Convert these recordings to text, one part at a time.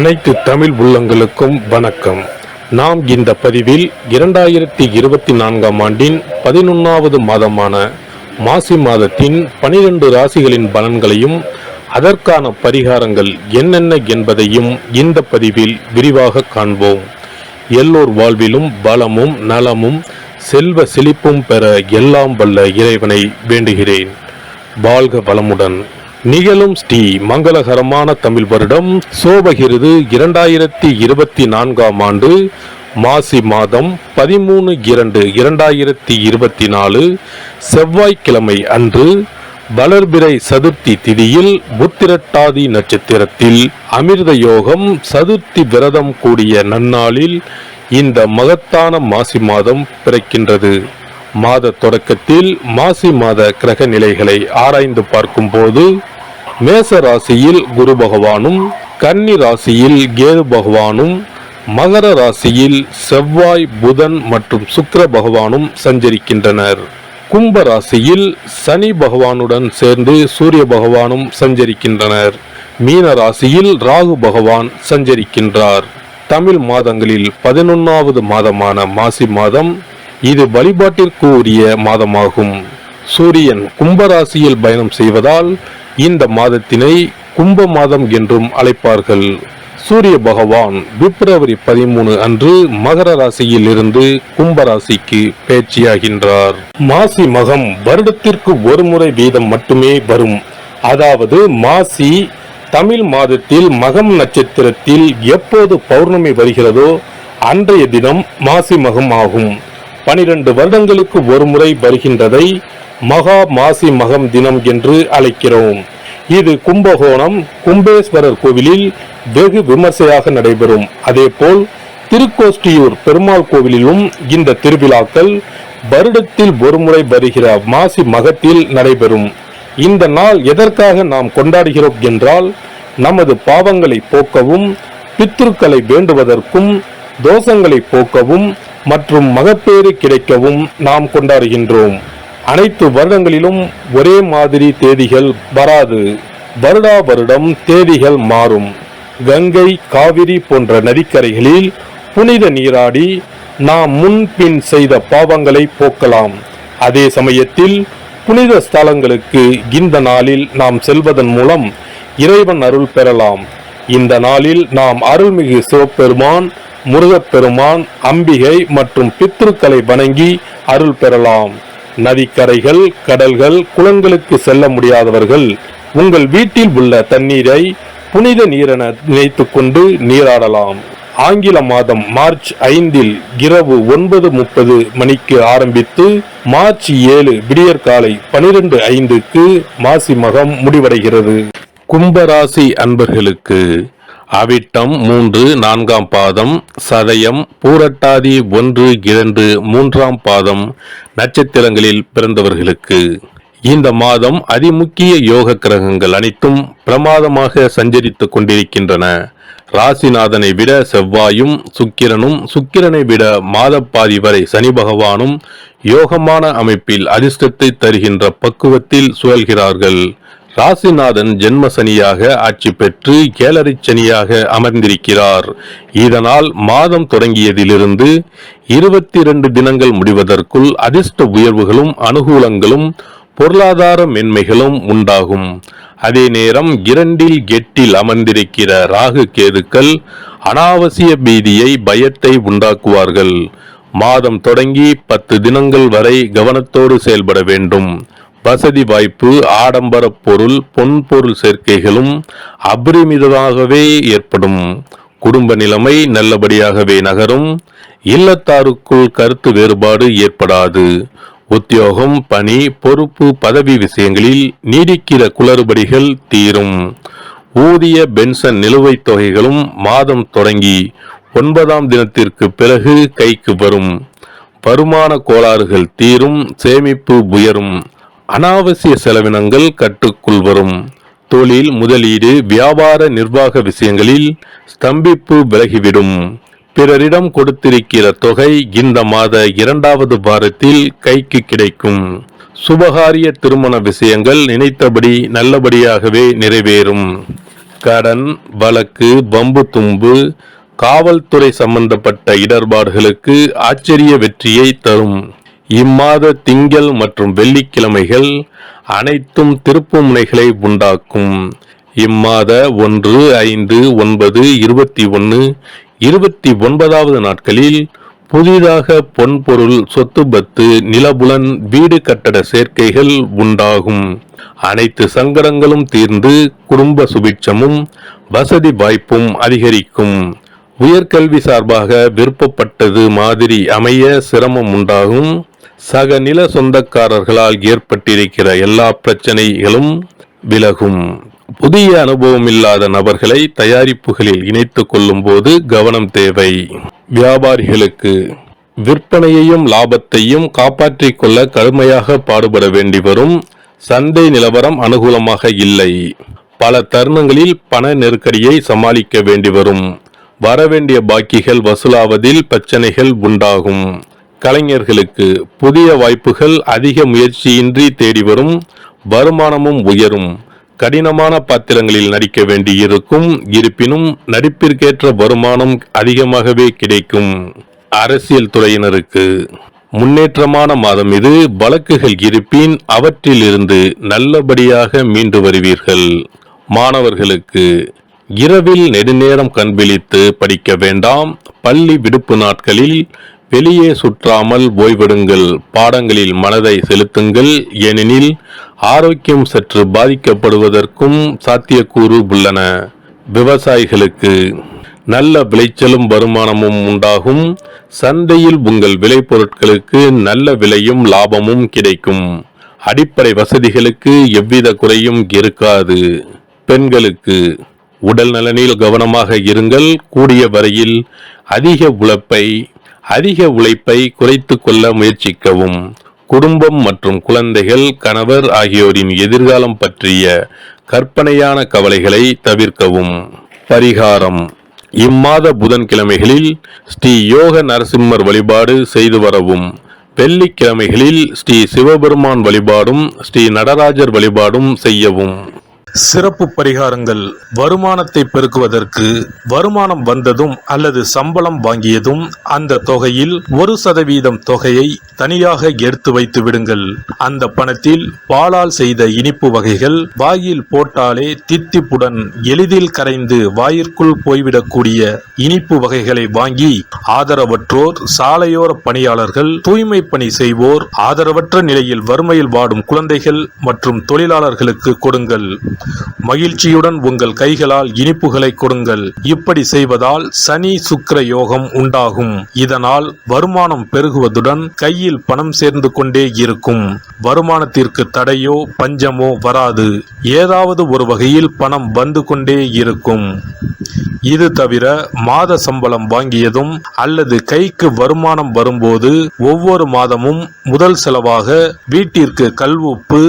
அனைத்து தமிழ் உள்ளங்களுக்கும் வணக்கம். நாம் இந்த பதிவில் 2024ஆம் ஆண்டின் 11வது மாதமான மாசி மாதத்தின் 12 ராசிகளின் பலன்களையும் அதற்கான பரிகாரங்கள் என்னென்ன என்பதையும் இந்த பதிவில் விரிவாக காண்போம். எல்லோர் வாழ்விலும் பலமும் நலமும் செல்வ செழிப்பும் பெற எல்லாம் வல்ல இறைவனை வேண்டுகிறேன். வாழ்க வளமுடன். நிகழும் ஸ்ரீ மங்களகரமான தமிழ் வருடம் சோபகிருது 2024ஆம் ஆண்டு மாசி மாதம் 13/2/2024 செவ்வாய்க்கிழமை அன்று வளர்பிறை சதுர்த்தி திதியில் புத்திரட்டாதி நட்சத்திரத்தில் அமிர்த யோகம் சதுர்த்தி விரதம் கூடிய நன்னாளில் இந்த மகத்தான மாசி மாதம் பிறக்கின்றது. மாத தொடக்கத்தில் மாசி மாத கிரக நிலைகளை ஆராய்ந்து பார்க்கும்போது மேச ராசியில் குரு பகவானும், கன்னி ராசியில் கேது பகவானும், மகர ராசியில் செவ்வாய், புதன் மற்றும் சுக்கிர பகவானும் சஞ்சரிக்கின்றனர். கும்ப ராசியில் சனி பகவானுடன் சேர்ந்து சூரிய பகவானும் சஞ்சரிக்கின்றனர். மீன ராசியில் ராகு பகவான் சஞ்சரிக்கின்றார். தமிழ் மாதங்களில் 11வது மாதமான மாசி மாதம் இது வழிபாட்டிற்கு உரிய மாதமாகும். சூரியன் கும்பராசியில் பயணம் செய்வதால் இந்த மாதத்தினை கும்ப மாதம் என்றும் அழைப்பார்கள். சூரிய பகவான் பிப்ரவரி 13 அன்று மகர ராசியில் இருந்து கும்பராசிக்கு பயிற்சியாகின்றார். மாசி மகம் வருடத்திற்கு ஒரு முறை வீதம் மட்டுமே வரும். அதாவது மாசி தமிழ் மாதத்தில் மகம் நட்சத்திரத்தில் எப்போது பௌர்ணமி வருகிறதோ அன்றைய தினம் மாசி மகம் ஆகும். 12 வருடங்களுக்கு ஒரு முறை வருகின்றதை மகா மாசி மகம் தினம் என்று அழைக்கிறோம். இது கும்பகோணம் கும்பேஸ்வரர் கோவிலில் வெகு விமர்சையாக நடைபெறும். அதேபோல் திருக்கோஷ்டியூர் பெருமாள் கோவிலிலும் இந்த திருவிழாக்கள் வருடத்தில் ஒரு முறை வருகிற மாசி மகத்தில் நடைபெறும். இந்த நாள் எதற்காக நாம் கொண்டாடுகிறோம் என்றால், நமது பாவங்களை போக்கவும், பித்ருக்களை வேண்டுவதற்கும், தோஷங்களை போக்கவும் மற்றும் மகப்பேறு கிடைக்கவும் நாம் கொண்டாடுகின்றோம். அனைத்து வருடங்களிலும் ஒரே மாதிரி தேதிகள் வராது. வருடா வருடம் தேதிகள் மாறும். கங்கை, காவிரி போன்ற நதிக்கரைகளில் புனித நீராடி நாம் முன்பின் செய்த பாவங்களை போக்கலாம். அதே சமயத்தில் புனித ஸ்தலங்களுக்கு இந்த நாளில் நாம் செல்வதன் மூலம் இறைவன் அருள் பெறலாம். இந்த நாளில் நாம் அருள்மிகு சிவபெருமான், முருகப்பெருமான், அம்பிகை மற்றும் பித்ருக்களை வணங்கி அருள் பெறலாம். நதிக்கரைகள், கடல்கள், குளங்களுக்கு செல்ல முடியாதவர்கள் உங்கள் வீட்டில் உள்ள தண்ணீரை புனித நீரென நினைத்து கொண்டு நீராடலாம். ஆங்கில மாதம் மார்ச் 5 இரவு 9:30 மணிக்கு ஆரம்பித்து மார்ச் 7 விடியற்காலை 12:05 மாசி மகம் முடிவடைகிறது. கும்பராசி அன்பர்களுக்கு அவிட்டம் 3, 4ஆம் பாதம், சதயம், பூரட்டாதி 1, 2, 3ஆம் பாதம் நட்சத்திரங்களில் பிறந்தவர்களுக்கு இந்த மாதம் அதிமுக்கிய யோக கிரகங்கள் அனைத்தும் பிரமாதமாக சஞ்சரித்துக் கொண்டிருக்கின்றன. ராசிநாதனை விட செவ்வாயும் சுக்கிரனும், சுக்கிரனை விட மாதப்பாதி வரை சனி பகவானும் யோகமான அமைப்பில் அதிர்ஷ்டத்தை தருகின்ற பக்குவத்தில் சுழல்கிறார்கள். ராசிநாதன் ஜென்ம சனியாக ஆட்சி பெற்று ஏழரை சனியாக அமர்ந்திருக்கிறார். இதனால் மாதம் தொடங்கியதிலிருந்து 22 தினங்கள் முடிவதற்குள் அதிர்ஷ்ட உயர்வுகளும் அனுகூலங்களும் பொருளாதார மென்மைகளும் உண்டாகும். அதே நேரம் 2 8 அமர்ந்திருக்கிற ராகு கேதுக்கள் அனாவசிய பீதியை, பயத்தை உண்டாக்குவார்கள். மாதம் தொடங்கி 10 தினங்கள் வரை கவனத்தோடு செயல்பட வேண்டும். வசதி வாய்ப்பு, ஆடம்பர பொருள், பொன்பொருள் சேர்க்கைகளும் அபரிமிதமாகவே ஏற்படும். குடும்ப நிலைமை நல்லபடியாகவே நகரும். இல்லத்தாருக்குள் கருத்து வேறுபாடு ஏற்படாது. உத்தியோகம், பணி, பொறுப்பு, பதவி விஷயங்களில் நீடிக்கிற குளறுபடிகள் தீரும். ஊதிய, பென்ஷன் நிலுவைத் தொகைகளும் மாதம் தொடங்கி 9ஆம் தினத்திற்கு பிறகு கைக்கு வரும். வருமான கோளாறுகள் தீரும். சேமிப்பு உயரும். அனாவசிய செலவினங்கள் கட்டுக்குள் வரும். தொழில், முதலீடு, வியாபார, நிர்வாக விஷயங்களில் ஸ்தம்பிப்பு விலகிவிடும். பிறரிடம் கொடுத்திருக்கிற தொகை இந்த மாத 2வது வாரத்தில் கைக்கு கிடைக்கும். சுபகாரிய திருமண விஷயங்கள் நினைத்தபடி நல்லபடியாகவே நிறைவேறும். கடன், வழக்கு, வம்பு தும்பு, காவல்துறை சம்பந்தப்பட்ட இடர்பாடுகளுக்கு ஆச்சரிய வெற்றியை தரும். இம்மாத திங்கள் மற்றும் வெள்ளிக்கிழமைகள் அனைத்தும் திருப்பு முனைகளை உண்டாக்கும். இம்மாத 1, 5, 9, 21, 29வது நாட்களில் புதிதாக பொன்பொருள், சொத்து பத்து, நிலபுலன், வீடு கட்டட சேர்க்கைகள் உண்டாகும். அனைத்து சங்கடங்களும் தீர்ந்து குடும்ப சுபிட்சமும் வசதி வாய்ப்பும் அதிகரிக்கும். உயர்கல்வி சார்பாக விருப்பப்பட்டது மாதிரி அமைய சிரமம் உண்டாகும். சக நில சொந்தக்காரர்களால் ஏற்பட்டிருக்கிற எல்லா பிரச்சனைகளும் விலகும். புதிய அனுபவம் இல்லாத நபர்களை தயாரிப்புகளில் இணைத்துக் கொள்ளும் போது கவனம் தேவை. வியாபாரிகளுக்கு விற்பனையையும் லாபத்தையும் காப்பாற்றிக் கொள்ள கடுமையாக பாடுபட வேண்டி வரும். சந்தை நிலவரம் அனுகூலமாக இல்லை. பல தருணங்களில் பண நெருக்கடியை சமாளிக்க வேண்டி வரும். வரவேண்டிய பாக்கிகள் வசூலாவதில் பிரச்சனைகள் உண்டாகும். கலைஞர்களுக்கு புதிய வாய்ப்புகள் அதிக முயற்சியின்றி தேடி வரும். வருமானமும் உயரும். கடினமான பாத்திரங்களில் நடிக்க வேண்டியிருக்கும். இருப்பினும் நடிப்பிற்கேற்ற வருமானம் அதிகமாகவே கிடைக்கும். அரசியல் துறையினருக்கு முன்னேற்றமான மாதம் இது. வழக்குகள் இருப்பின் அவற்றிலிருந்து நல்லபடியாக மீண்டு வருவீர்கள். மாணவர்களுக்கு இரவில் நெடுநேரம் கண்விழித்து படிக்க வேண்டாம். பள்ளி விடுப்பு நாட்களில் வெளியே சுற்றாமல் ஓய்வெடுங்கள். பாடங்களில் மனதை செலுத்துங்கள். ஏனெனில் ஆரோக்கியம் சற்று பாதிக்கப்படுவதற்கும் சாத்தியக்கூறு உள்ளன. விவசாயிகளுக்கு நல்ல விளைச்சலும் வருமானமும் உண்டாகும். சந்தையில் உங்கள் விளைபொருட்களுக்கு நல்ல விலையும் லாபமும் கிடைக்கும். அடிப்படை வசதிகளுக்கு எவ்வித குறையும் இருக்காது. பெண்களுக்கு உடல் நலனில் கவனமாக இருங்கள். கூடிய வரையில் அதிக உழைப்பை குறைத்து கொள்ள முயற்சிக்கவும். குடும்பம் மற்றும் குழந்தைகள், கணவர் ஆகியோரின் எதிர்காலம் பற்றிய கற்பனையான கவலைகளை தவிர்க்கவும். பரிகாரம்: இம்மாத புதன்கிழமைகளில் ஸ்ரீ யோக நரசிம்மர் வழிபாடு செய்து வரவும். வெள்ளிக்கிழமைகளில் ஸ்ரீ சிவபெருமான் வழிபாடும் ஸ்ரீ நடராஜர் வழிபாடும் செய்யவும். சிறப்பு பரிகாரங்கள்: வருமானத்தை பெருக்குவதற்கு வருமானம் வந்ததும் அல்லது சம்பளம் வாங்கியதும் அந்த தொகையில் 1% தொகையை தனியாக எடுத்து வைத்து விடுங்கள். அந்த பணத்தில் பாலால் செய்த இனிப்பு வகைகள், வாயில் போட்டாலே தித்திப்புடன் எளிதில் கரைந்து வாயிற்குள் போய்விடக்கூடிய இனிப்பு வகைகளை வாங்கி ஆதரவற்றோர், சாலையோர பணியாளர்கள், தூய்மை பணி செய்வோர், ஆதரவற்ற நிலையில் வறுமையில் வாடும் குழந்தைகள் மற்றும் தொழிலாளர்களுக்கு கொடுங்கள். மகிழ்ச்சியுடன் உங்கள் கைகளால் இனிப்புகளை கொடுங்கள். இப்படி செய்வதால் சனி சுக்கிர யோகம் உண்டாகும். இதனால் வருமானம் பெருகுவதுடன் கையில் பணம் சேர்ந்து கொண்டே இருக்கும். வருமானத்திற்கு தடையோ பஞ்சமோ வராது. ஏதாவது ஒரு வகையில் பணம் வந்து கொண்டே இருக்கும். இது தவிர மாத சம்பளம் வாங்கியதும் அல்லது கைக்கு வருமானம் வரும்போது ஒவ்வொரு மாதமும் முதல் செலவாக வீட்டிற்கு கல்லுப்பு,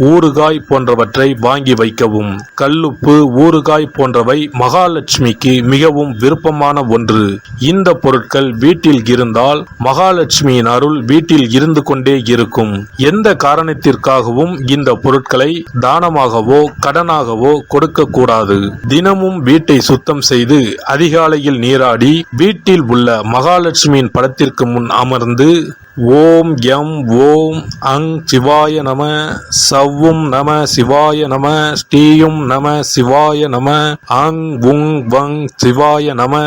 ஊறுகாய் போன்றவற்றை வாங்கி வைக்கவும். கல்லுப்பு, ஊறுகாய் போன்றவை மகாலட்சுமிக்கு மிகவும் விருப்பமான ஒன்று. இந்த பொருட்கள் வீட்டில் இருந்தால் மகாலட்சுமியின் அருள் வீட்டில் இருந்து கொண்டே இருக்கும். எந்த காரணத்திற்காகவும் இந்த பொருட்களை தானமாகவோ கடனாகவோ கொடுக்க கூடாது. தினமும் வீட்டை சுத்தம் செய்து அதிகாலையில் நீராடி வீட்டில் உள்ள மகாலட்சுமியின் படத்திற்கு முன் அமர்ந்து ஓம் யம் ஓம் அங் சிவாய நம, சவ்வும் நம சிவாய நம, ஸ்ரீயும் நம சிவாய நம, அங் உங் வங் சிவாய நம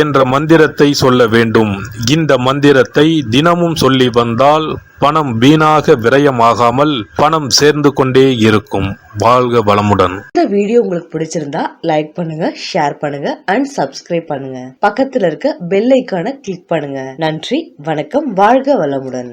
என்ற மந்திரத்தை சொல்ல வேண்டும். இந்த மந்திரத்தை தினமும் சொல்லி வந்தால் பணம் வீணாக விரயமாகாமல் பணம் சேர்ந்து கொண்டே இருக்கும். வாழ்க வளமுடன். இந்த வீடியோ உங்களுக்கு பிடிச்சிருந்தா லைக் பண்ணுங்க, ஷேர் பண்ணுங்க அண்ட் சப்ஸ்கிரைப் பண்ணுங்க. பக்கத்துல இருக்க பெல் ஐகானை கிளிக் பண்ணுங்க. நன்றி, வணக்கம், வாழ்க வளமுடன்.